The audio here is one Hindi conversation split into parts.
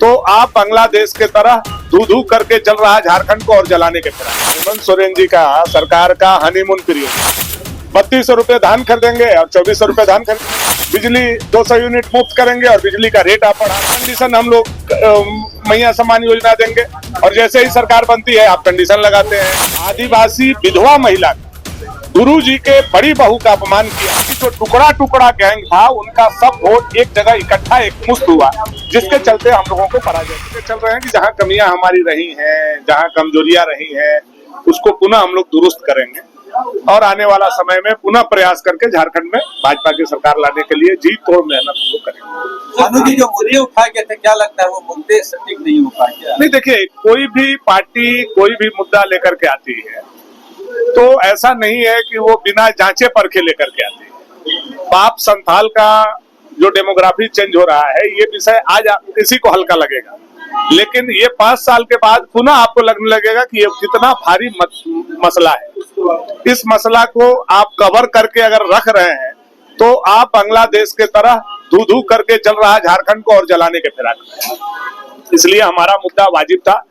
तो आप बांग्लादेश के तरह धू धू करके चल रहा है झारखंड को और जलाने के फिराक। हेमंत सोरेन जी का सरकार का हनीमून पीरियड 3200 रुपए धान खरीदेंगे और 2400 रुपए धान खरीदेंगे, बिजली 200 यूनिट मुफ्त करेंगे और बिजली का रेट आप बढ़ा, कंडीशन हम लोग मैया सम्मान योजना देंगे और जैसे ही सरकार बनती है आप कंडीशन लगाते हैं। आदिवासी विधवा महिला गुरु जी के बड़ी बहू का अपमान किया, जो टुकड़ा टुकड़ा गैंग था उनका सब वोट एक जगह इकट्ठा एकमुश्त हुआ, जिसके चलते हम लोगों को पराजय चल रहे हैं कि जहां कमियां हमारी रही हैं, जहां कमजोरियां रही हैं, उसको पुनः हम लोग दुरुस्त करेंगे और आने वाला समय में पुनः प्रयास करके झारखंड में भाजपा की सरकार लाने के लिए जी तोड़ मेहनत हम लोग करेंगे। जो मुद्दे उठाए गए थे, क्या लगता है वो मुद्दे सटीक नहीं हो पाए? नहीं, देखिए, कोई भी पार्टी कोई भी मुद्दा लेकर के आती है तो ऐसा नहीं है कि वो बिना जांचे परखे लेकर के आती है। पाप संथाल का जो डेमोग्राफी चेंज हो रहा है, ये विषय आज किसी को हल्का लगेगा, लेकिन ये 5 साल के बाद पुनः आपको लगने लगेगा कि ये कितना भारी मसला है। इस मसला को आप कवर करके अगर रख रहे हैं तो आप बांग्लादेश के तरह धू धू करके चल रहा है झारखंड को और जलाने के फिराक। इसलिए हमारा मुद्दा वाजिब था।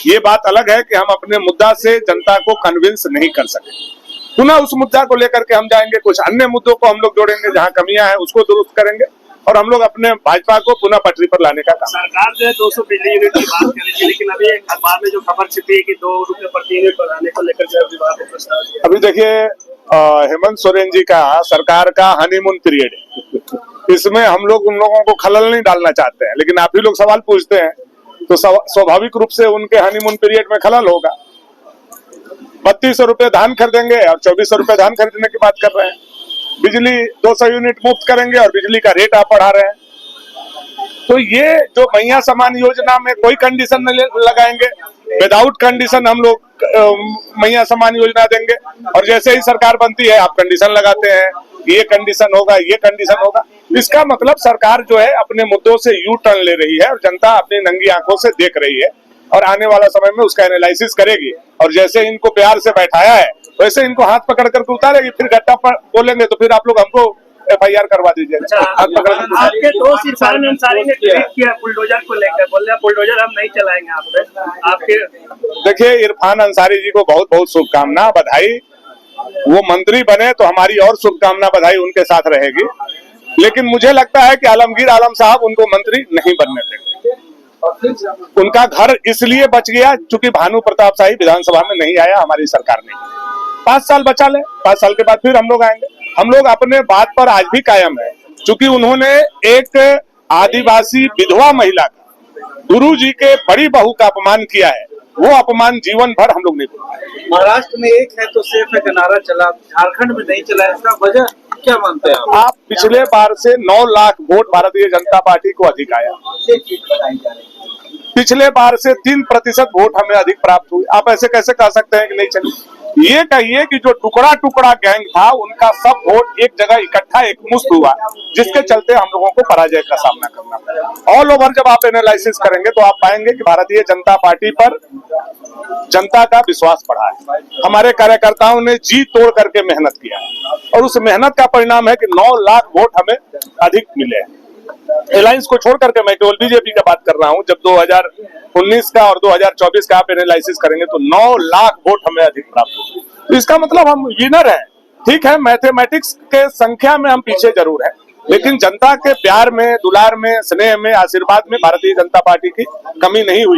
ये बात अलग है कि हम अपने मुद्दा से जनता को कन्विंस नहीं कर सके, पुनः उस मुद्दा को लेकर के हम जाएंगे। कुछ अन्य मुद्दों को हम लोग जोड़ेंगे, जहां कमियां हैं उसको दुरुस्त करेंगे और हम लोग अपने भाजपा को पुनः पटरी पर लाने का काम। सरकार जो है 200 बिजली यूनिट की बात कर रही थी, लेकिन अभी अखबार में जो खबर छपी है कि 2 रुपए प्रति यूनिट बढ़ाने को लेकर जो विवाद है प्रस्ताव। अभी देखिए, हेमंत सोरेन जी का सरकार का हनीमून पीरियड है, इसमें हम लोग उन लोगों को खलल नहीं डालना चाहते हैं, लेकिन आप ही लोग सवाल पूछते हैं तो स्वाभाविक रूप से उनके हनीमून पीरियड में खलल होगा। 3200 रुपए धान खरीदेंगे और 2400 रुपए धान खरीदने की बात कर रहे हैं, बिजली 200 यूनिट मुफ्त करेंगे और बिजली का रेट आप बढ़ा रहे हैं। तो ये जो मैया सम्मान योजना में कोई कंडीशन नहीं लगाएंगे, विदाउट कंडीशन हम लोग मैया सम्मान योजना देंगे और जैसे ही सरकार बनती है आप कंडीशन लगाते हैं, ये कंडीशन होगा, ये कंडीशन होगा। इसका मतलब सरकार जो है अपने मुद्दों से यू टर्न ले रही है और जनता अपनी नंगी आंखों से देख रही है और आने वाला समय में उसका एनालिसिस करेगी और जैसे इनको प्यार से बैठाया है वैसे इनको हाथ पकड़ करके उतारेगी। फिर गट्टा पर बोलेंगे तो फिर आप लोग हमको FIR करवा दीजिएगा। आपके दोस्त इरफान अंसारी ने ट्वीट किया बुलडोजर को लेकर, बोल रहे बुलडोजर हम नहीं चलाएंगे आप पे। आपके देखिए, इरफान अंसारी जी को बहुत बहुत शुभकामना, बधाई। वो मंत्री बने तो हमारी और शुभकामना बधाई उनके साथ रहेगी, लेकिन मुझे लगता है कि आलमगीर आलम साहब उनको मंत्री नहीं बनने देंगे। उनका घर इसलिए बच गया क्योंकि भानु प्रताप शाही विधानसभा में नहीं आया हमारी सरकार ने। 5 साल बचा ले, 5 साल के बाद फिर हम लोग आएंगे। हम लोग अपने बात पर आज भी कायम है, क्योंकि उन्होंने एक आदिवासी विधवा महिला का गुरु जी के बड़ी बहू का अपमान किया है, वो अपमान जीवन भर हम लोग नहीं भूलेंगे। महाराष्ट्र में एक है तो सेफ है का नारा चला, झारखंड में नहीं चला, इसका वजह क्या मानते हैं आप? पिछले बार से 9 लाख वोट भारतीय जनता पार्टी को अधिक आया, पिछले बार से 3% वोट हमें अधिक प्राप्त हुए। आप ऐसे कैसे कह सकते हैं कि नहीं चली? ये कहिए कि जो टुकड़ा टुकड़ा गैंग था उनका सब वोट एक जगह इकट्ठा एकमुश्त हुआ, जिसके चलते हम लोगों को पराजय का सामना करना पड़ा। ऑल ओवर जब आप एनालिसिस करेंगे तो आप पाएंगे कि भारतीय जनता पार्टी पर जनता का विश्वास बढ़ा है। हमारे कार्यकर्ताओं ने जी तोड़ करके मेहनत किया है और उस मेहनत का परिणाम है कि 9 लाख वोट हमें अधिक मिले हैं। एलायंस को छोड़ करके मैं केवल बीजेपी का बात कर रहा हूं। जब 2019 का और 2024 का आप एनालिसिस करेंगे तो 9 लाख वोट हमें अधिक प्राप्त हुए। तो इसका मतलब हम विनर हैं। ठीक है, मैथमेटिक्स के संख्या में हम पीछे जरूर हैं, लेकिन जनता के प्यार में, दुलार में, स्नेह में, आशीर्वाद में भारतीय जनता पार्टी की कमी नहीं हुई।